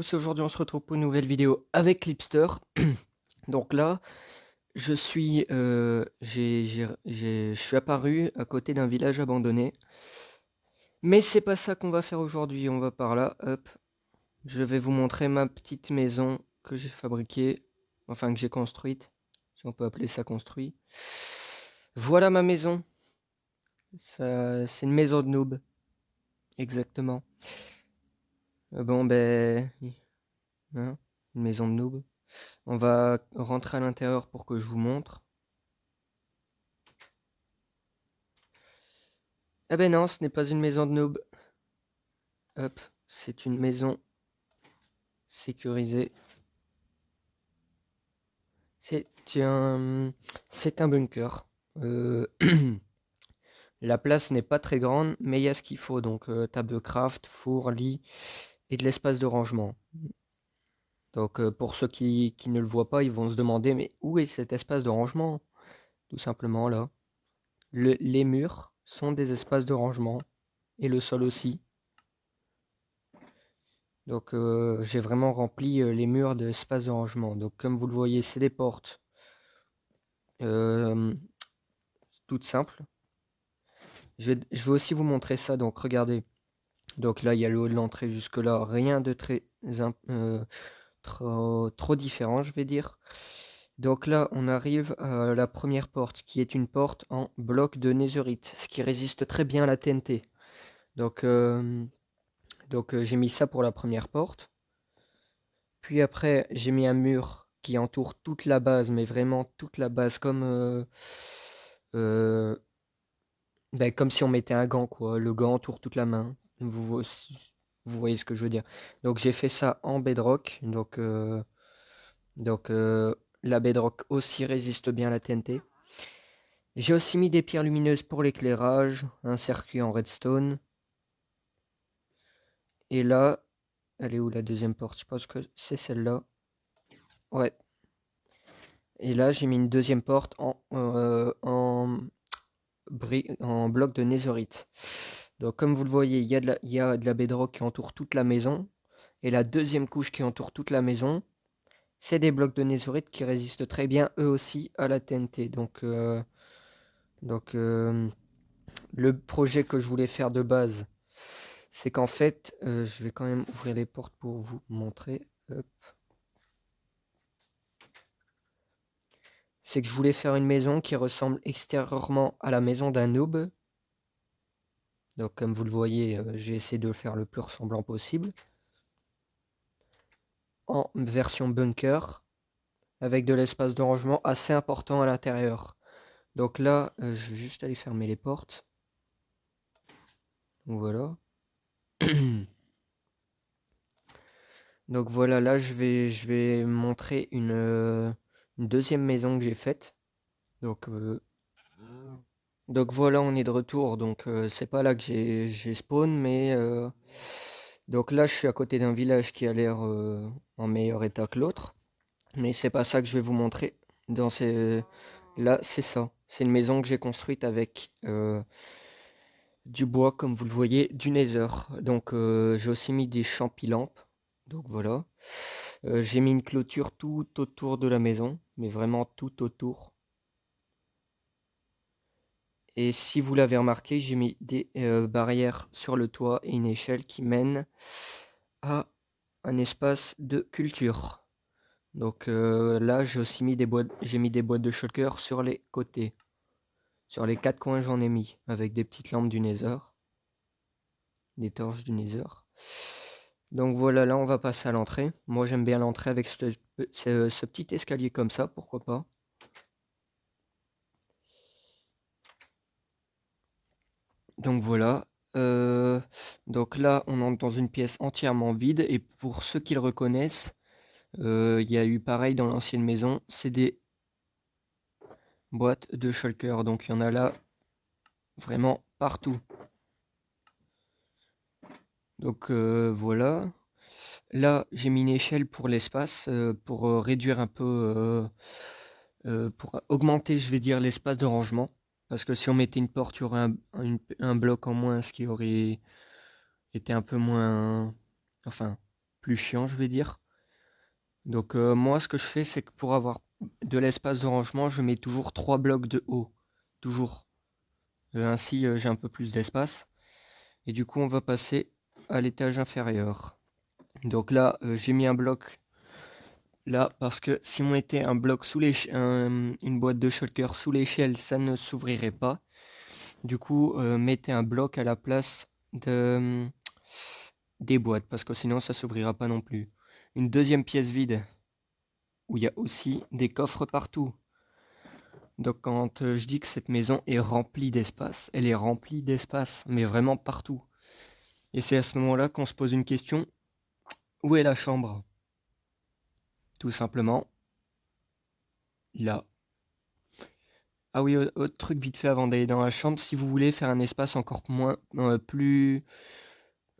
tous, aujourd'hui on se retrouve pour une nouvelle vidéo avec Clipster. Donc là, je suis apparu à côté d'un village abandonné. Mais c'est pas ça qu'on va faire aujourd'hui, on va par là, hop. Je vais vous montrer ma petite maison que j'ai fabriquée, enfin que j'ai construite, si on peut appeler ça construit. Voilà ma maison. C'est une maison de noob, exactement. Bon ben, hein, une maison de noob. On va rentrer à l'intérieur pour que je vous montre. Ah ben non, ce n'est pas une maison de noob. Hop, c'est une maison sécurisée. C'est un, c'est un bunker. Euh, la place n'est pas très grande, mais il y a ce qu'il faut. Donc table de craft, four, lit et de l'espace de rangement. Donc pour ceux qui ne le voient pas, ils vont se demander, mais où est cet espace de rangement? Tout simplement là. Les murs sont des espaces de rangement et le sol aussi. Donc j'ai vraiment rempli les murs d'espace de rangement. Donc comme vous le voyez, c'est des portes euh, toutes simples. Je vais aussi vous montrer ça. Donc regardez. Donc là, il y a le haut de l'entrée jusque là. Rien de trop différent, je vais dire. Donc là, on arrive à la première porte, qui est une porte en bloc de netherite, ce qui résiste très bien à la TNT. Donc j'ai mis ça pour la première porte. Puis après, j'ai mis un mur qui entoure toute la base, mais vraiment toute la base, euh, comme si on mettait un gant, quoi. Le gant entoure toute la main. Vous voyez ce que je veux dire. Donc j'ai fait ça en bedrock. Donc la bedrock aussi résiste bien à la TNT. J'ai aussi mis des pierres lumineuses pour l'éclairage, un circuit en redstone. Et là, elle est où la deuxième porte? Je pense que c'est celle-là. Ouais. Et là, j'ai mis une deuxième porte en bloc de netherite. Donc comme vous le voyez, il y a de la bedrock qui entoure toute la maison. Et la deuxième couche qui entoure toute la maison, c'est des blocs de netherite qui résistent très bien eux aussi à la TNT. Donc le projet que je voulais faire de base, c'est qu'en fait, je vais quand même ouvrir les portes pour vous montrer. Hop. C'est que je voulais faire une maison qui ressemble extérieurement à la maison d'un noob. Donc comme vous le voyez, j'ai essayé de le faire le plus ressemblant possible. En version bunker, avec de l'espace de rangement assez important à l'intérieur. Donc là, je vais juste aller fermer les portes. Voilà. Donc voilà, là je vais montrer une deuxième maison que j'ai faite. Donc, euh, donc voilà, on est de retour. Donc c'est pas là que j'ai spawn, mais donc là je suis à côté d'un village qui a l'air en meilleur état que l'autre. Mais c'est pas ça que je vais vous montrer. Là, c'est ça. C'est une maison que j'ai construite avec du bois, comme vous le voyez, du nether. Donc j'ai aussi mis des champilampes. Donc voilà. J'ai mis une clôture tout autour de la maison, mais vraiment tout autour. Et si vous l'avez remarqué, j'ai mis des barrières sur le toit et une échelle qui mène à un espace de culture. Donc là, j'ai aussi mis j'ai mis des boîtes de shulker sur les côtés. Sur les quatre coins, j'en ai mis avec des petites lampes du Nether, des torches du Nether. Donc voilà, là on va passer à l'entrée. Moi j'aime bien l'entrée avec ce petit escalier comme ça, pourquoi pas. Donc voilà. Euh, donc là on entre dans une pièce entièrement vide et pour ceux qui le reconnaissent, il y a eu pareil dans l'ancienne maison, c'est des boîtes de shulker. Donc il y en a là vraiment partout. Donc voilà. Là, j'ai mis une échelle pour l'espace, pour réduire un peu, pour augmenter, je vais dire, l'espace de rangement. Parce que si on mettait une porte, il y aurait un bloc en moins, ce qui aurait été un peu moins, enfin, plus chiant, je vais dire. Donc moi, ce que je fais, c'est que pour avoir de l'espace de rangement, je mets toujours 3 blocs de haut. Toujours. Ainsi, j'ai un peu plus d'espace. Et du coup, on va passer à l'étage inférieur. Donc là, j'ai mis un bloc là parce que si on mettait un bloc sous une boîte de shulker sous l'échelle, ça ne s'ouvrirait pas. Du coup, mettez un bloc à la place des boîtes parce que sinon ça s'ouvrira pas non plus. Une deuxième pièce vide où il y a aussi des coffres partout. Donc quand je dis que cette maison est remplie d'espace, elle est remplie d'espace, mais vraiment partout. Et c'est à ce moment-là qu'on se pose une question, où est la chambre? Tout simplement, là. Ah oui, autre truc vite fait avant d'aller dans la chambre, si vous voulez faire un espace encore moins, un plus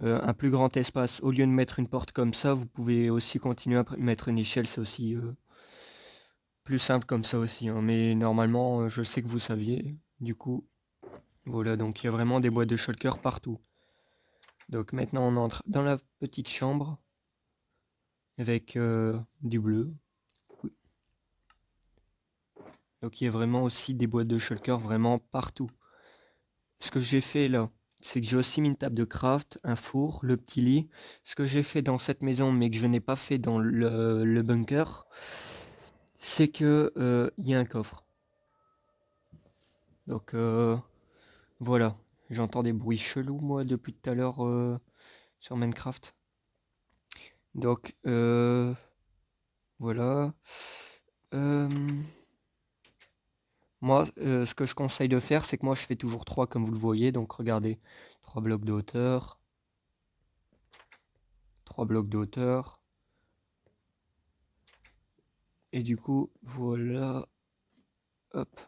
grand espace, au lieu de mettre une porte comme ça, vous pouvez aussi continuer à mettre une échelle, c'est aussi plus simple comme ça aussi, hein. Mais normalement, je sais que vous saviez, du coup, voilà, donc il y a vraiment des boîtes de shulker partout. Donc maintenant on entre dans la petite chambre avec du bleu. Donc il y a vraiment aussi des boîtes de shulker vraiment partout. Ce que j'ai fait là, c'est que j'ai aussi mis une table de craft, un four, le petit lit. Ce que j'ai fait dans cette maison, mais que je n'ai pas fait dans le bunker, c'est que il y a un coffre. Donc voilà, j'entends des bruits chelous moi depuis tout à l'heure sur Minecraft. Donc voilà. Euh, Moi, ce que je conseille de faire, c'est que moi je fais toujours 3 comme vous le voyez. Donc regardez, 3 blocs de hauteur, 3 blocs de hauteur. Et du coup, voilà. Hop.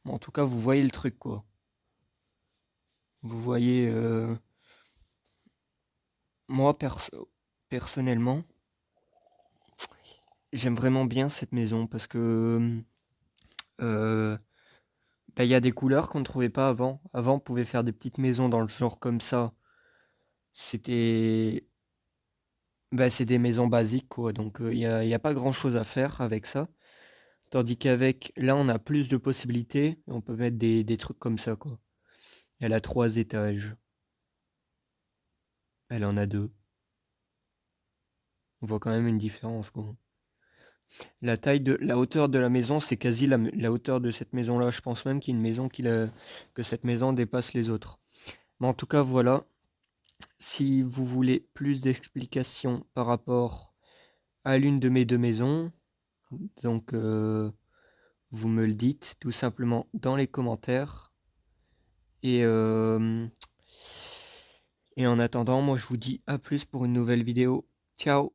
Bon, en tout cas, vous voyez le truc, quoi. Vous voyez... moi, personnellement, j'aime vraiment bien cette maison parce que... bah, y a des couleurs qu'on ne trouvait pas avant. Avant, on pouvait faire des petites maisons dans le genre comme ça. C'était... Bah, c'est des maisons basiques, quoi. Donc, y a pas grand-chose à faire avec ça. Tandis qu'avec... Là, on a plus de possibilités. On peut mettre des trucs comme ça, quoi. Elle a 3 étages. Elle en a 2. On voit quand même une différence, quoi. La hauteur de la maison, c'est quasi la hauteur de cette maison-là. Je pense même qu'il y a une maison que cette maison dépasse les autres. Mais en tout cas, voilà. Si vous voulez plus d'explications par rapport à l'une de mes 2 maisons, donc vous me le dites tout simplement dans les commentaires. Et, et en attendant, moi je vous dis à plus pour une nouvelle vidéo. Ciao!